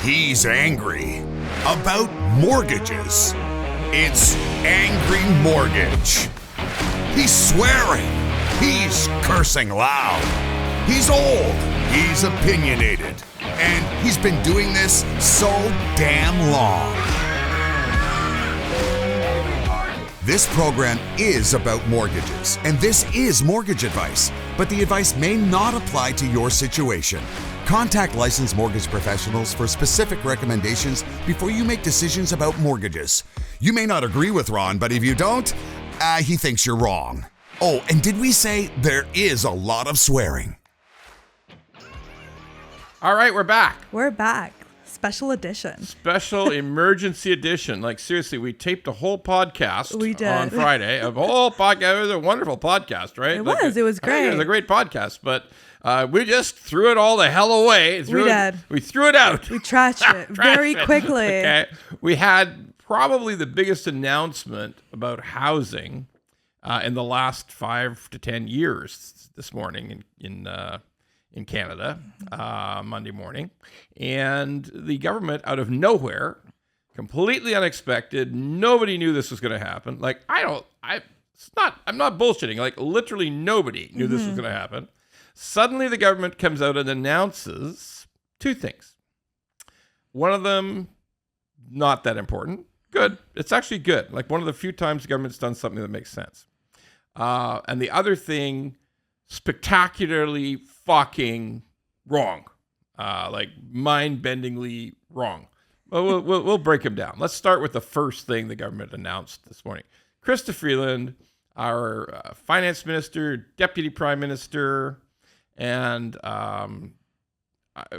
He's angry about mortgages. It's Angry Mortgage. He's swearing. He's cursing loud. He's old. He's opinionated. And he's been doing this so damn long. This program is about mortgages, and this is mortgage advice, but the advice may not apply to your situation. Contact licensed mortgage professionals for specific recommendations before you make decisions about mortgages. You may not agree with Ron, but if you don't, he thinks you're wrong. Oh, and did we say there is a lot of swearing? All right, we're back. We're back. Special edition. Special emergency edition. Like, seriously, we taped a whole podcast on Friday. A whole podcast. It was a wonderful podcast, right? It was great. It was a great podcast, but we just threw it all the hell away. We threw it out. We trashed it very quickly. Okay. We had probably the biggest announcement about housing in the last 5 to 10 years this morning in Canada, Monday morning. And the government, out of nowhere, completely unexpected, nobody knew this was going to happen. Like, I'm not bullshitting. Like, literally nobody knew this was going to happen. Suddenly the government comes out and announces 2 things. One of them, not that important. Good. It's actually good. Like, one of the few times the government's done something that makes sense. And the other thing, spectacularly fucking wrong. Like, mind-bendingly wrong. Well, we'll break them down. Let's start with the first thing the government announced this morning. Chrystia Freeland, our finance minister, deputy prime minister, and I'm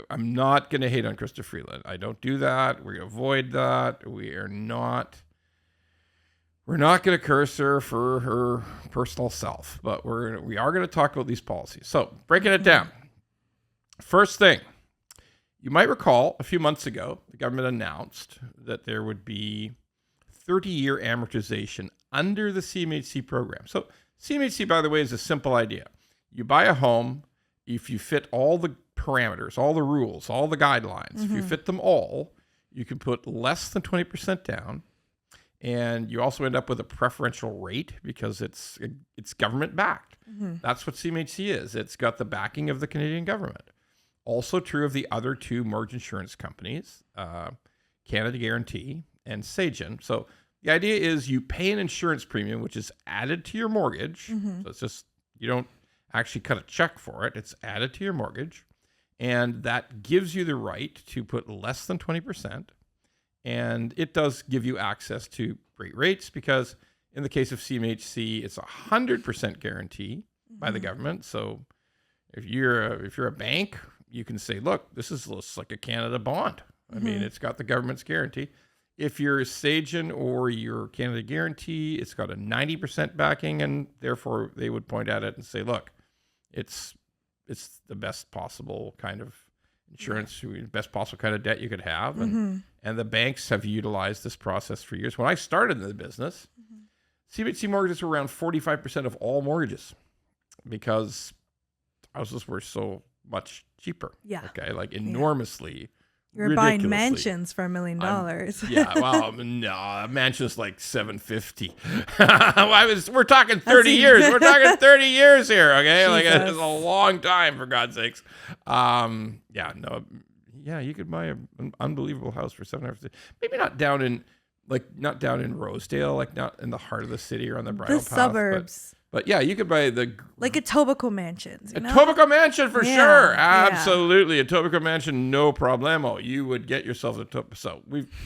not going to hate on Chrystia Freeland. I don't do that. We're going to avoid that. We're not going to curse her for her personal self, but we are going to talk about these policies. So, breaking it down. First thing, you might recall a few months ago, the government announced that there would be 30-year amortization under the CMHC program. So, CMHC, by the way, is a simple idea. You buy a home, if you fit all the parameters, all the rules, all the guidelines, if you fit them all, you can put less than 20% down. And you also end up with a preferential rate because it's government backed. That's what CMHC is. It's got the backing of the Canadian government. Also true of the other 2 mortgage insurance companies, Canada Guarantee and Sagen. So the idea is you pay an insurance premium, which is added to your mortgage. So it's just, you don't actually cut a check for it. It's added to your mortgage. And that gives you the right to put less than 20%. And it does give you access to great rates because in the case of CMHC, it's 100% guarantee by the government. So if you're a bank, you can say, look, this is like a Canada bond. I mean, it's got the government's guarantee. If you're Sagen or your Canada Guarantee, it's got a 90% backing, and therefore they would point at it and say, look, it's the best possible kind of insurance, best possible kind of debt you could have. And the banks have utilized this process for years. When I started in the business, CMHC mortgages were around 45% of all mortgages because houses were so much cheaper. Yeah. Okay. Like enormously. You're buying mansions for $1 million. Yeah. Well, no, a mansion's like $750. We're talking 30 years. We're talking 30 years here. Okay. Like it's a long time, for God's sakes. Yeah, you could buy an unbelievable house for $750. Maybe not down in Rosedale, like not in the heart of the city or on the bridle path. The suburbs. But yeah, you could buy like Etobicoke mansions. Etobicoke mansion for sure. Absolutely. Yeah. Etobicoke mansion, no problemo. You would get yourself a Etobicoke. So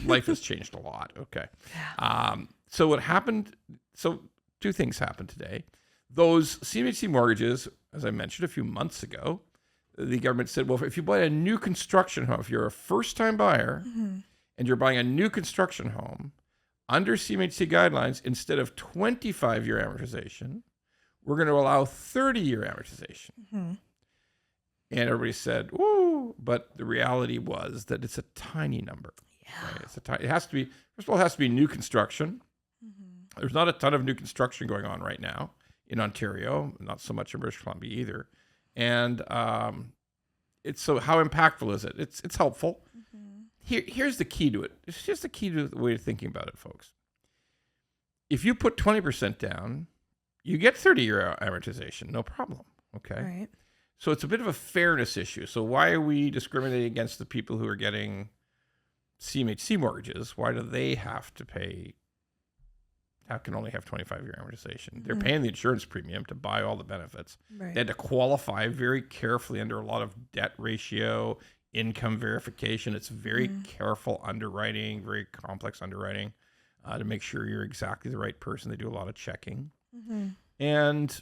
life has changed a lot. Okay. So what happened? So 2 things happened today. Those CMHC mortgages, as I mentioned a few months ago, the government said, well, if you buy a new construction home, if you're a first-time buyer and you're buying a new construction home, under CMHC guidelines, instead of 25-year amortization, we're going to allow 30-year amortization. And everybody said, ooh, but the reality was that it's a tiny number. Yeah. Right? It has to be, first of all, it has to be new construction. There's not a ton of new construction going on right now in Ontario, not so much in British Columbia either. And it's so how impactful is it? It's helpful. here's the key to it. It's just the key to the way of thinking about it, folks. If you put 20% down, you get 30-year amortization, no problem. Okay. Right. So it's a bit of a fairness issue. So why are we discriminating against the people who are getting CMHC mortgages? Why do they have to pay? How can only have 25-year amortization? They're paying the insurance premium to buy all the benefits. Right. They had to qualify very carefully under a lot of debt ratio, income verification. It's very careful underwriting, very complex underwriting to make sure you're exactly the right person. They do a lot of checking. And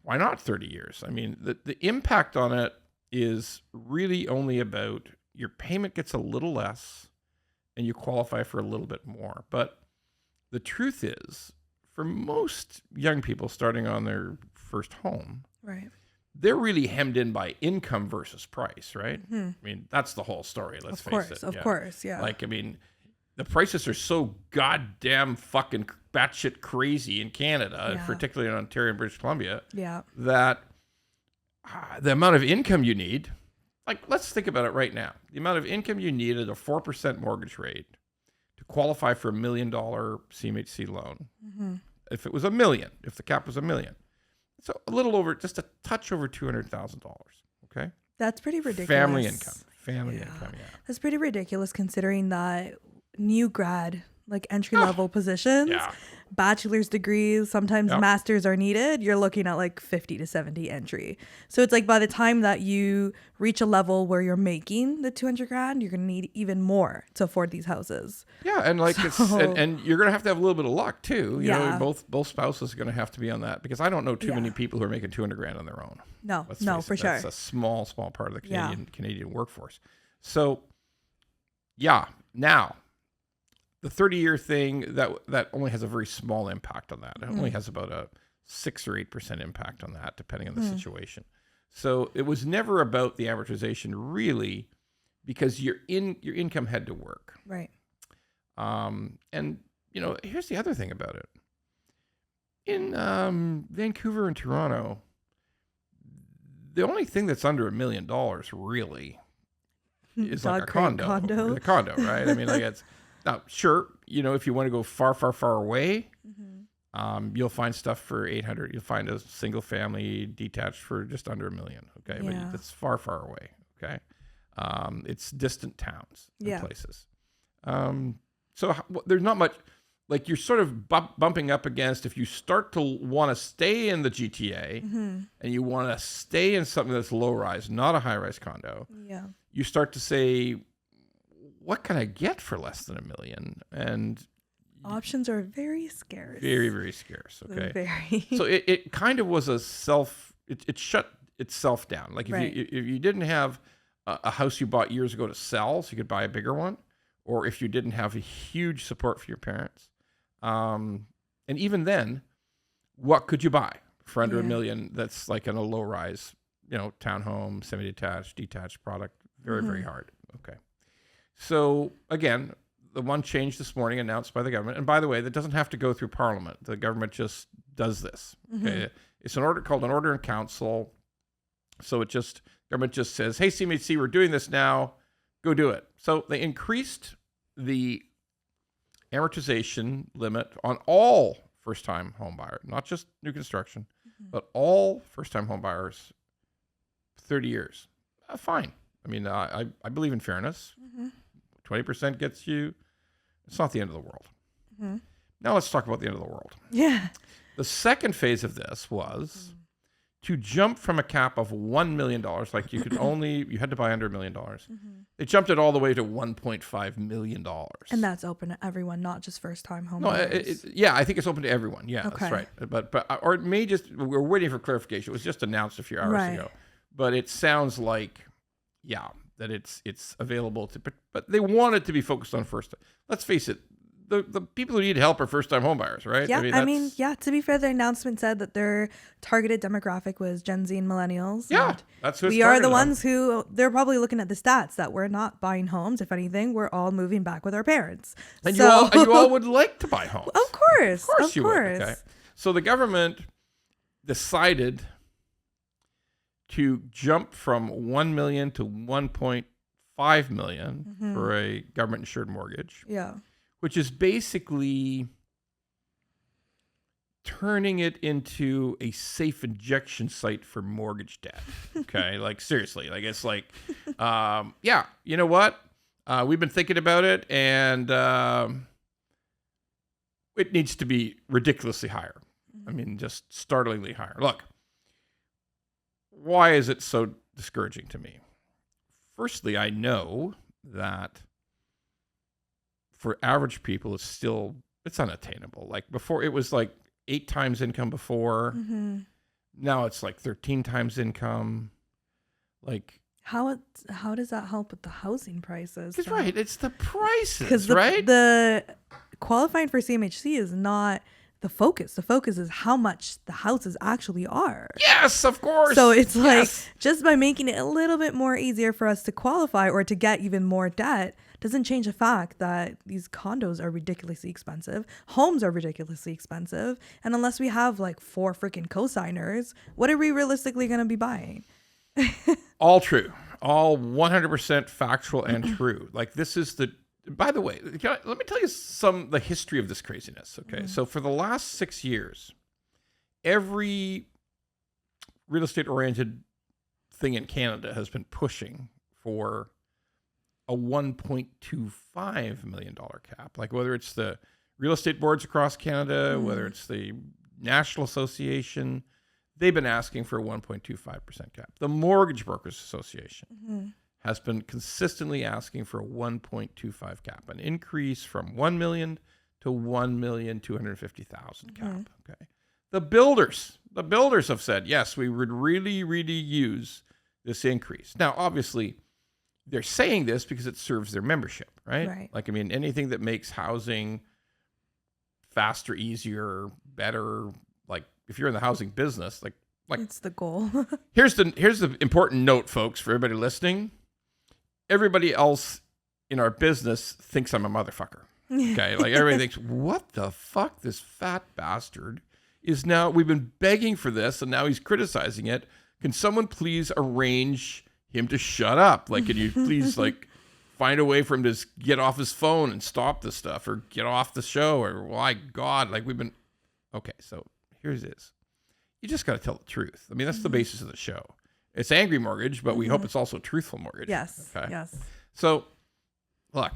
why not 30 years? I mean, the impact on it is really only about your payment gets a little less and you qualify for a little bit more. But the truth is, for most young people starting on their first home, Right. they're really hemmed in by income versus price, right? I mean, that's the whole story. Let's face it. Of course, yeah. Like, I mean, the prices are so goddamn fucking batshit crazy in Canada, particularly in Ontario and British Columbia, that the amount of income you need, like, let's think about it right now. The amount of income you need at a 4% mortgage rate to qualify for $1 million CMHC loan. If it was $1 million, if the cap was $1 million, it's a little over, just a touch over $200,000. Okay. That's pretty ridiculous. Family income. That's pretty ridiculous considering that new grad, like entry level positions, bachelor's degrees, sometimes masters are needed. You're looking at like 50 to 70 entry. So it's like by the time that you reach a level where you're making the 200 grand, you're going to need even more to afford these houses. Yeah. And like, and you're going to have a little bit of luck too. You know, both spouses are going to have to be on that, because I don't know too many people who are making 200 grand on their own. No, for sure. That's a small part of the Canadian workforce. So now, the 30-year thing, that only has a very small impact on that. It only has about a 6 or 8% impact on that, depending on the situation. So it was never about the amortization, really, because your income had to work. Right. And, you know, here's the other thing about it. In Vancouver and Toronto, the only thing that's under $1 million, really, is like a condo. A condo, right? I mean, like, it's... Now, sure, you know, if you want to go far, far, far away, you'll find stuff for 800. You'll find a single family detached for just under $1 million. Okay, but that's far, far away. Okay, it's distant towns and places. So there's not much. Like, you're sort of bumping up against, if you start to want to stay in the GTA and you want to stay in something that's low rise, not a high rise condo. Yeah, you start to say, what can I get for less than $1 million? And options are very scarce. Very, very scarce. Okay. Very. So it kind of was it shut itself down. Like, if you didn't have a house you bought years ago to sell, so you could buy a bigger one, or if you didn't have a huge support for your parents, and even then, what could you buy for under $1 million? That's like in a low rise, you know, townhome, semi-detached, detached product. Very, very hard. Okay. So, again, the one change this morning announced by the government, and by the way, that doesn't have to go through Parliament. The government just does this. Okay? It's an order called an order in council. So government just says, hey, CMHC, we're doing this now. Go do it. So they increased the amortization limit on all first-time home buyers, not just new construction, but all first-time home buyers, 30 years. Fine. I mean, I believe in fairness. 20% gets you. It's not the end of the world. Now let's talk about the end of the world. Yeah. The second phase of this was to jump from a cap of $1 million, like you had to buy under $1 million. They jumped it all the way to $1.5 million. And that's open to everyone, not just first-time home No, buyers. I think it's open to everyone. Yeah, that's right. But or it may we're waiting for clarification. It was just announced a few hours ago. But it sounds like, that it's available to, but they want it to be focused on first. Let's face it, the people who need help are first-time homebuyers, right? Yeah, to be fair, the announcement said that their targeted demographic was Gen Z and millennials. Yeah, and that's who we are the ones who, they're probably looking at the stats that we're not buying homes. If anything, we're all moving back with our parents. And you all would like to buy homes. Of course. Of course you would. Okay. So the government decided to jump from 1 million to 1.5 $5 million for a government insured mortgage. Yeah. Which is basically turning it into a safe injection site for mortgage debt. Okay. Like seriously, like it's like, yeah, you know what? We've been thinking about it and it needs to be ridiculously higher. I mean, just startlingly higher. Look, why is it so discouraging to me? Firstly, I know that for average people, it's unattainable. Like before, it was like 8 times income before. Now it's like 13 times income. Like how does that help with the housing prices? That's right. It's the prices, because right? The qualifying for CMHC is not the focus. The focus is how much the houses actually are. Yes, of course. So it's like just by making it a little bit more easier for us to qualify or to get even more debt doesn't change the fact that these condos are ridiculously expensive. Homes are ridiculously expensive. And unless we have like 4 freaking co-signers, what are we realistically going to be buying? All true. All 100% factual and true. Like this is by the way, let me tell you the history of this craziness. Okay. So for the last 6 years, every real estate oriented thing in Canada has been pushing for a $1.25 million cap. Like whether it's the real estate boards across Canada, whether it's the National Association, they've been asking for a 1.25% cap. The Mortgage Brokers Association has been consistently asking for a 1.25 cap, an increase from 1 million to 1,250,000 cap. Okay. The builders have said, yes, we would really, really use this increase. Now, obviously, they're saying this because it serves their membership, right? Like, I mean, anything that makes housing faster, easier, better, like if you're in the housing business, like it's the goal. here's the important note, folks, for everybody listening. Everybody else in our business thinks I'm a motherfucker. Okay. Like everybody thinks, what the fuck? This fat bastard is now, we've been begging for this and now he's criticizing it. Can someone please arrange him to shut up? Like, can you please like find a way for him to get off his phone and stop this stuff or get off the show or my God, like we've been, okay. So here's this. You just got to tell the truth. I mean, that's the basis of the show. It's Angry Mortgage, but we hope it's also Truthful Mortgage. Yes. Okay. Yes. So, look,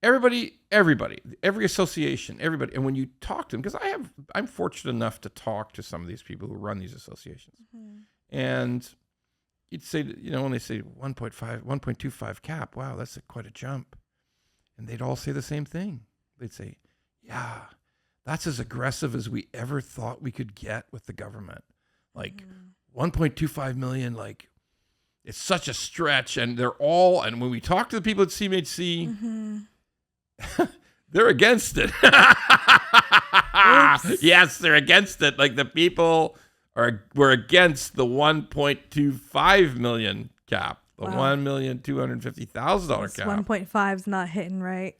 everybody, every association, everybody, and when you talk to them, because I'm fortunate enough to talk to some of these people who run these associations, and you'd say, you know, when they say 1.25 cap, wow, that's quite a jump, and they'd all say the same thing. They'd say, yeah, that's as aggressive as we ever thought we could get with the government. Like 1.25 million, like it's such a stretch. And and when we talk to the people at CMHC, they're against it. Yes, they're against it. Like the people were against the 1.25 million cap, the $1,250,000 cap. 1.5 is not hitting right.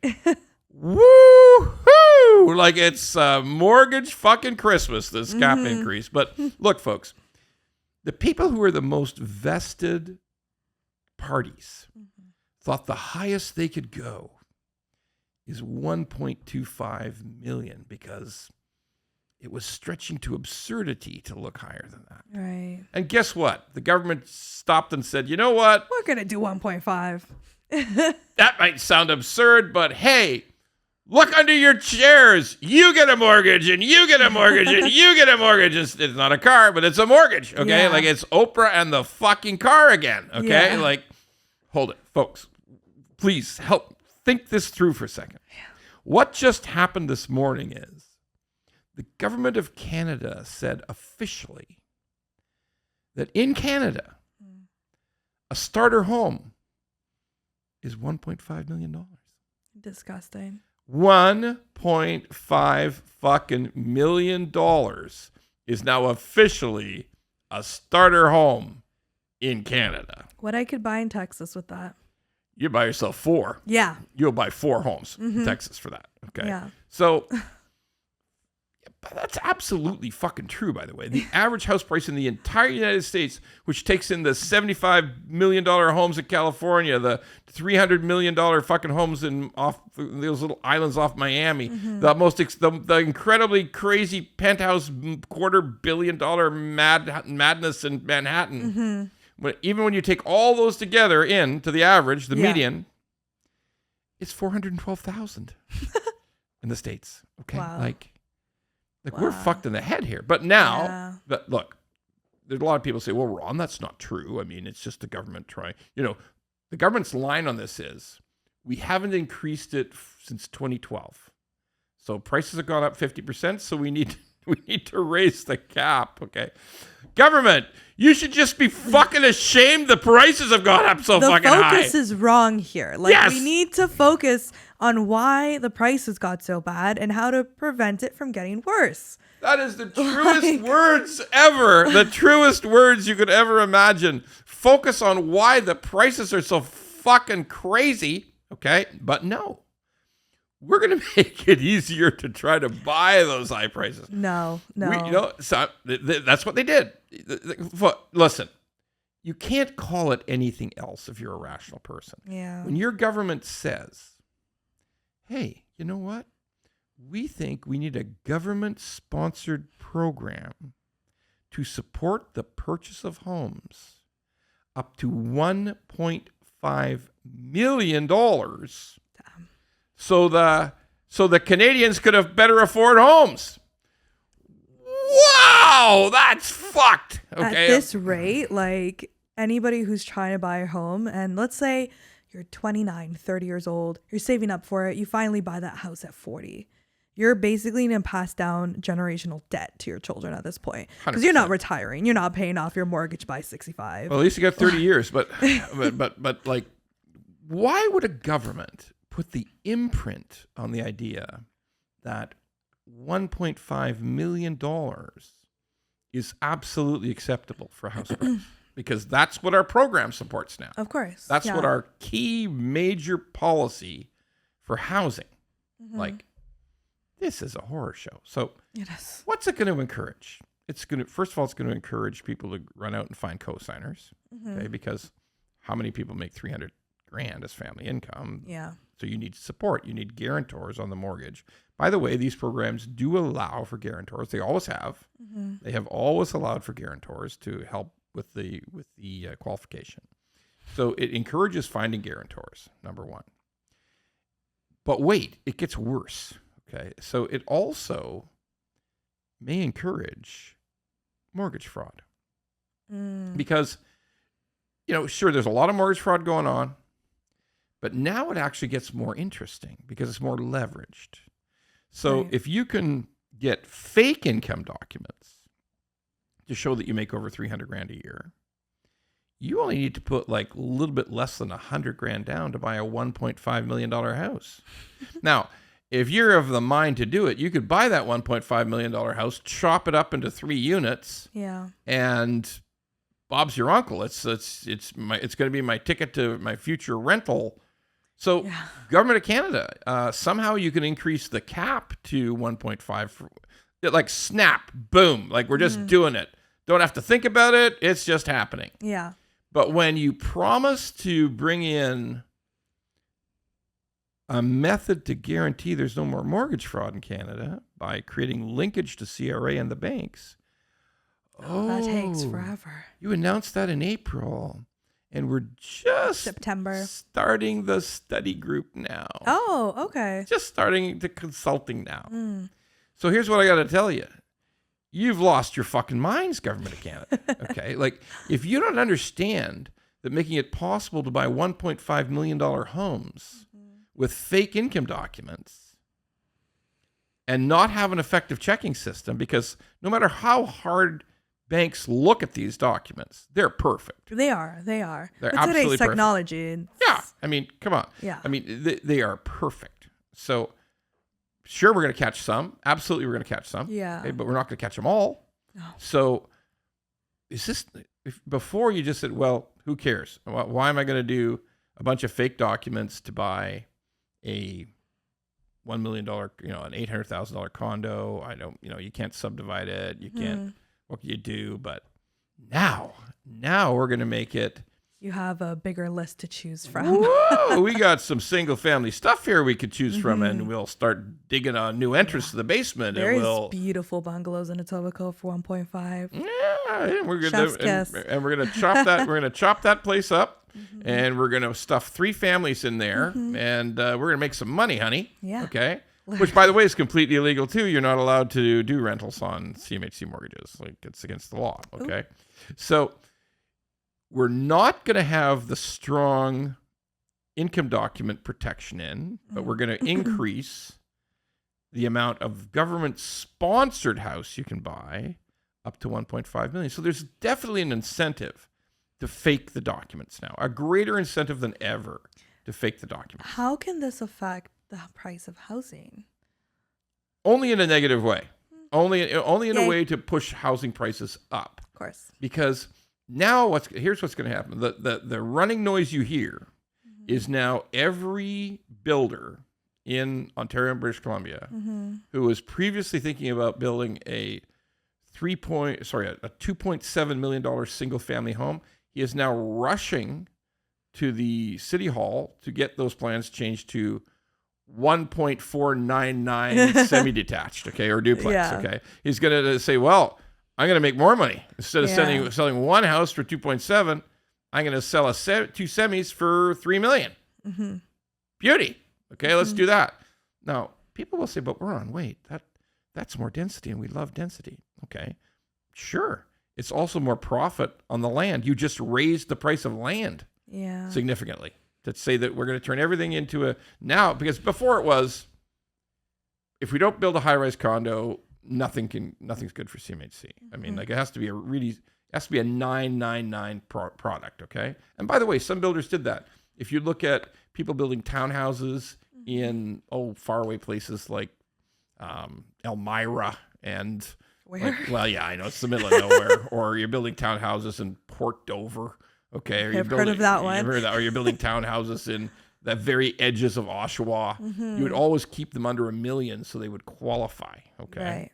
Woo-hoo! Like it's mortgage fucking Christmas, this cap increase. But look, folks, the people who are the most vested parties thought the highest they could go is 1.25 million because it was stretching to absurdity to look higher than that. Right. And guess what? The government stopped and said, you know what? We're going to do 1.5. That might sound absurd, but hey, look under your chairs. You get a mortgage and you get a mortgage and you get a mortgage. It's not a car, but it's a mortgage. Okay. Yeah. Like it's Oprah and the fucking car again. Okay. Yeah. Like, hold it, folks. Please help think this through for a second. Yeah. What just happened this morning is the government of Canada said officially that in Canada, a starter home is $1.5 million. Disgusting. $1.5 fucking million is now officially a starter home in Canada. What I could buy in Texas with that. You buy yourself 4. Yeah. You'll buy 4 homes in Texas for that. Okay. Yeah. So That's absolutely fucking true, by the way. The average house price in the entire United States, which takes in the $75 million homes in California, the $300 million fucking homes off those little islands off Miami, the incredibly crazy penthouse $250 million madness in Manhattan. Even when you take all those together into the average, the median, it's 412,000 in the States. Okay, wow. Like we're fucked in the head here. But now, but look, there's a lot of people say, well, Ron, that's not true. I mean, it's just the government trying. The government's line on this is, we haven't increased it since 2012. So prices have gone up 50%, so we need to raise the cap, okay? Government, you should just be fucking ashamed the prices have gone up so fucking high. The focus is wrong here. We need to focus on why the prices got so bad and how to prevent it from getting worse. That is the truest words ever. The truest words you could ever imagine. Focus on why the prices are so fucking crazy, okay? But no. We're going to make it easier to try to buy those high prices. No. So that's what they did. Listen, you can't call it anything else if you're a rational person. Yeah. When your government says, hey, you know what? We think we need a government-sponsored program to support the purchase of homes up to $1.5 million. So the Canadians could have better afford homes. Wow, that's fucked. Okay. At this rate, anybody who's trying to buy a home, and let's say you're 29, 30 years old, you're saving up for it, you finally buy that house at 40. You're basically going to pass down generational debt to your children at this point. Because you're not retiring. You're not paying off your mortgage by 65. Well, at least you got 30 years. But why would a government put the imprint on the idea that $1.5 million is absolutely acceptable for a house price? Because that's what our program supports now. Of course. That's what our key major policy for housing. This is a horror show. So what's it going to encourage? First of all, it's going to encourage people to run out and find co-signers. Okay, because how many people make $300,000 as family income? Yeah. So you need support. You need guarantors on the mortgage. By the way, these programs do allow for guarantors. They always have. They have always allowed for guarantors to help with the qualification. So it encourages finding guarantors, number one. But wait, it gets worse. Okay, so it also may encourage mortgage fraud. Because, sure, there's a lot of mortgage fraud going on. But now it actually gets more interesting because it's more leveraged. So if you can get fake income documents to show that you make over $300,000 a year, you only need to put a little bit less than $100,000 down to buy a $1.5 million house. Now, if you're of the mind to do it, you could buy that $1.5 million house, chop it up into 3 units, and Bob's your uncle. It's going to be my ticket to my future rental. So Government of Canada, somehow you can increase the cap to 1.5, snap, boom, we're just doing it. Don't have to think about it. It's just happening. Yeah. But when you promise to bring in a method to guarantee there's no more mortgage fraud in Canada by creating linkage to CRA and the banks. That takes forever. You announced that in April. And we're just September starting the study group now. Oh, okay. Just starting the consulting now. So here's what I got to tell you. You've lost your fucking minds, Government of Canada. Okay? If you don't understand that making it possible to buy $1.5 million homes with fake income documents and not have an effective checking system, because no matter how hard banks look at these documents, they're perfect. They are. They're but absolutely today's technology. Yeah. I mean, come on. Yeah. I mean, they are perfect. So, sure, we're going to catch some. Absolutely, we're going to catch some. Yeah. Okay, but we're not going to catch them all. No. So, before you just said, well, who cares? Why am I going to do a bunch of fake documents to buy a $1 million, an $800,000 condo. I don't, you can't subdivide it. You can't, what can you do? But now we're going to make it. You have a bigger list to choose from. Whoa, we got some single family stuff here we could choose from, and we'll start digging a new entrance to the basement. There's beautiful bungalows in Etobicoke for 1.5. Yeah, we're gonna Chef's kiss. and we're gonna chop that. We're gonna chop that place up, and we're gonna stuff 3 families in there, and we're gonna make some money, honey. Yeah. Okay. Which, by the way, is completely illegal too. You're not allowed to do rentals on CMHC mortgages. Like, it's against the law. Okay. Ooh. So we're not going to have the strong income document protection in, but we're going to increase the amount of government-sponsored house you can buy up to 1.5 million. So there's definitely an incentive to fake the documents now, a greater incentive than ever to fake the documents. How can this affect the price of housing? Only in a negative way. Only in a way to push housing prices up. Of course. Because now here's what's going to happen. The running noise you hear is now every builder in Ontario and British Columbia who was previously thinking about building a $2.7 million single family home, he is now rushing to the city hall to get those plans changed to 1.499 semi-detached, okay, or duplex. Yeah. Okay, he's going to say, well, I'm going to make more money. Instead of selling one house for 2.7, I'm going to sell 2 semis for $3 million. Beauty. Okay, let's do that. Now, people will say, but Ron, wait, that's more density, and we love density. Okay, sure. It's also more profit on the land. You just raised the price of land significantly to say that we're going to turn everything into now, because before it was, if we don't build a high-rise condo, nothing's good for CMHC. I mean, like, it has to be a 999 product, okay? And by the way, some builders did that. If you look at people building townhouses in faraway places like Elmira and where? I know it's the middle of nowhere, or you're building townhouses in Port Dover, okay? Or I've heard of that one. Or you're building townhouses in the very edges of Oshawa. You would always keep them under $1 million so they would qualify, okay? Right.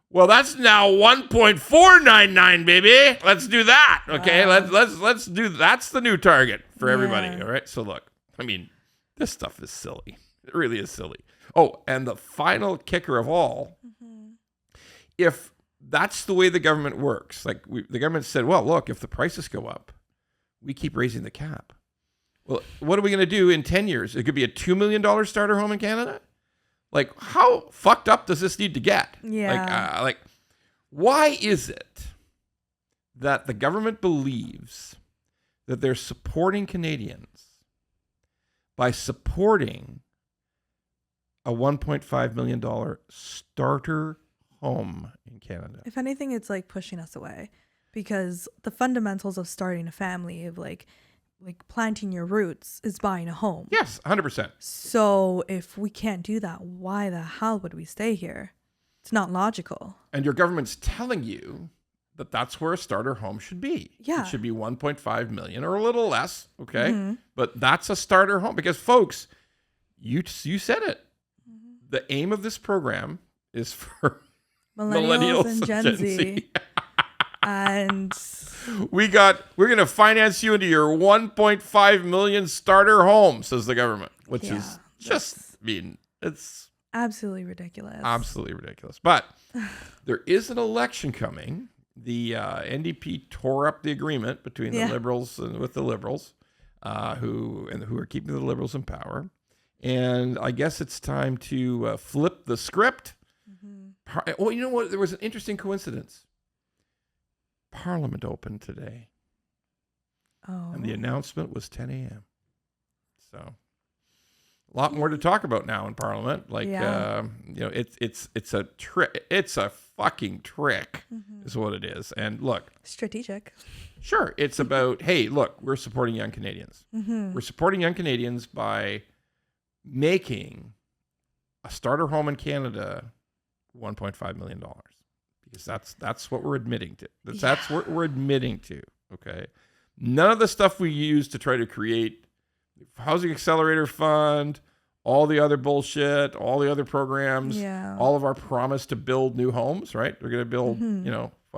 Well, that's now 1.499, baby. Let's do that, okay? Wow. Let's do that's the new target for everybody, all right? So look, I mean, this stuff is silly. It really is silly. Oh, and the final kicker of all, if that's the way the government works, like the government said, well, look, if the prices go up, we keep raising the cap. Well, what are we going to do in 10 years? It could be a $2 million starter home in Canada. Like, how fucked up does this need to get? Yeah. Like, why is it that the government believes that they're supporting Canadians by supporting a $1.5 million starter home in Canada? If anything, it's like pushing us away, because the fundamentals of starting a family, of like planting your roots, is buying a home. Yes, 100%. So if we can't do that, why the hell would we stay here? It's not logical. And your government's telling you that that's where a starter home should be. Yeah. It should be 1.5 million or a little less, okay? But that's a starter home, because folks, you said it. The aim of this program is for millennials and Gen Z. And we're going to finance you into your 1.5 million starter home, says the government, which is just, it's absolutely ridiculous. Absolutely ridiculous. But there is an election coming. The NDP tore up the agreement between the Liberals and with the Liberals, who are keeping the Liberals in power. And I guess it's time to flip the script. Well, you know what? There was an interesting coincidence. Parliament opened today. Oh. And the announcement was 10 a.m. So a lot more to talk about now in Parliament. Like, it's a trick. It's a fucking trick is what it is. And look. Strategic. Sure. It's about, hey, look, we're supporting young Canadians. We're supporting young Canadians by making a starter home in Canada $1.5 million. Because that's what we're admitting to. That's what we're admitting to, okay? None of the stuff we use to try to create housing accelerator fund, all the other bullshit, all the other programs, Yeah. all of our promise to build new homes, right? We're going to build,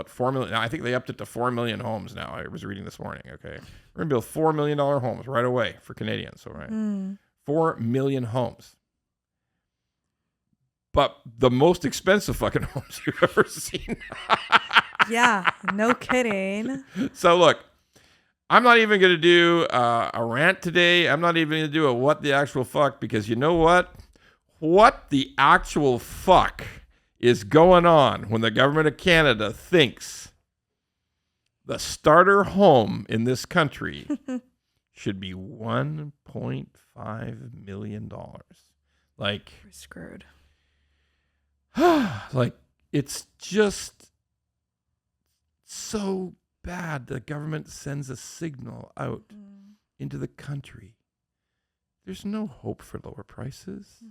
4 million. I think they upped it to 4 million homes now. I was reading this morning. Okay. We're going to build $4 million homes right away for Canadians. All right. 4 million homes. But the most expensive fucking homes you've ever seen. Yeah. No kidding. So look, I'm not even going to do a rant today. I'm not even going to do a what the actual fuck, because you know what? What the actual fuck is going on when the government of Canada thinks the starter home in this country should be $1.5 million. Like, we're screwed. Like, it's just so bad. The government sends a signal out into the country. There's no hope for lower prices.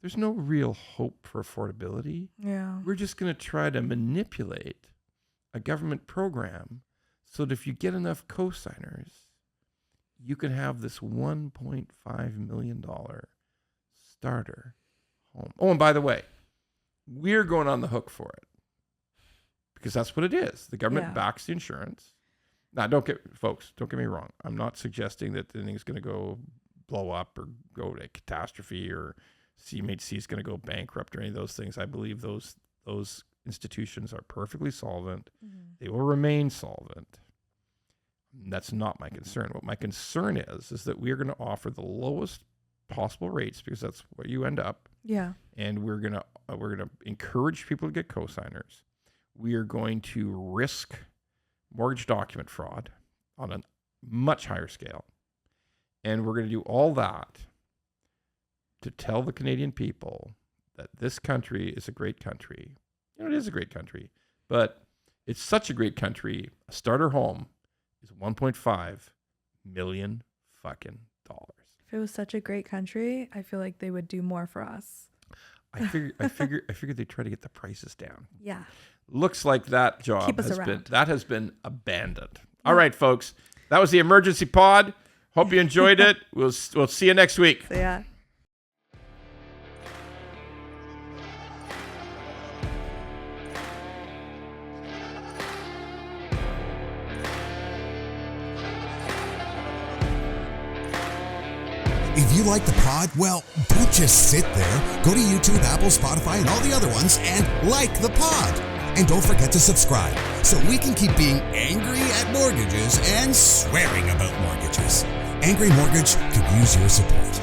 There's no real hope for affordability. Yeah. We're just going to try to manipulate a government program so that if you get enough co-signers, you can have this $1.5 million starter home. Oh, and by the way, we're going on the hook for it because that's what it is. The government backs the insurance. Now, don't get me wrong. I'm not suggesting that anything's going to go blow up or go to catastrophe or CMHC is going to go bankrupt or any of those things. I believe those institutions are perfectly solvent. They will remain solvent. That's not my concern. What my concern is that we are going to offer the lowest possible rates because that's where you end up. Yeah. And we're gonna encourage people to get co-signers. We are going to risk mortgage document fraud on a much higher scale, and we're going to do all that to tell the Canadian people that this country is a great country. You know, it is a great country, but it's such a great country. A starter home is $1.5 million fucking dollars. If it was such a great country, I feel like they would do more for us. I figured they'd try to get the prices down. Yeah. Looks like that job has been abandoned. All right, folks. That was the emergency pod. Hope you enjoyed it. We'll see you next week. So, yeah. If you like the pod, well, don't just sit there. Go to YouTube, Apple, Spotify, and all the other ones and like the pod. And don't forget to subscribe so we can keep being angry at mortgages and swearing about mortgages. Angry Mortgage could use your support.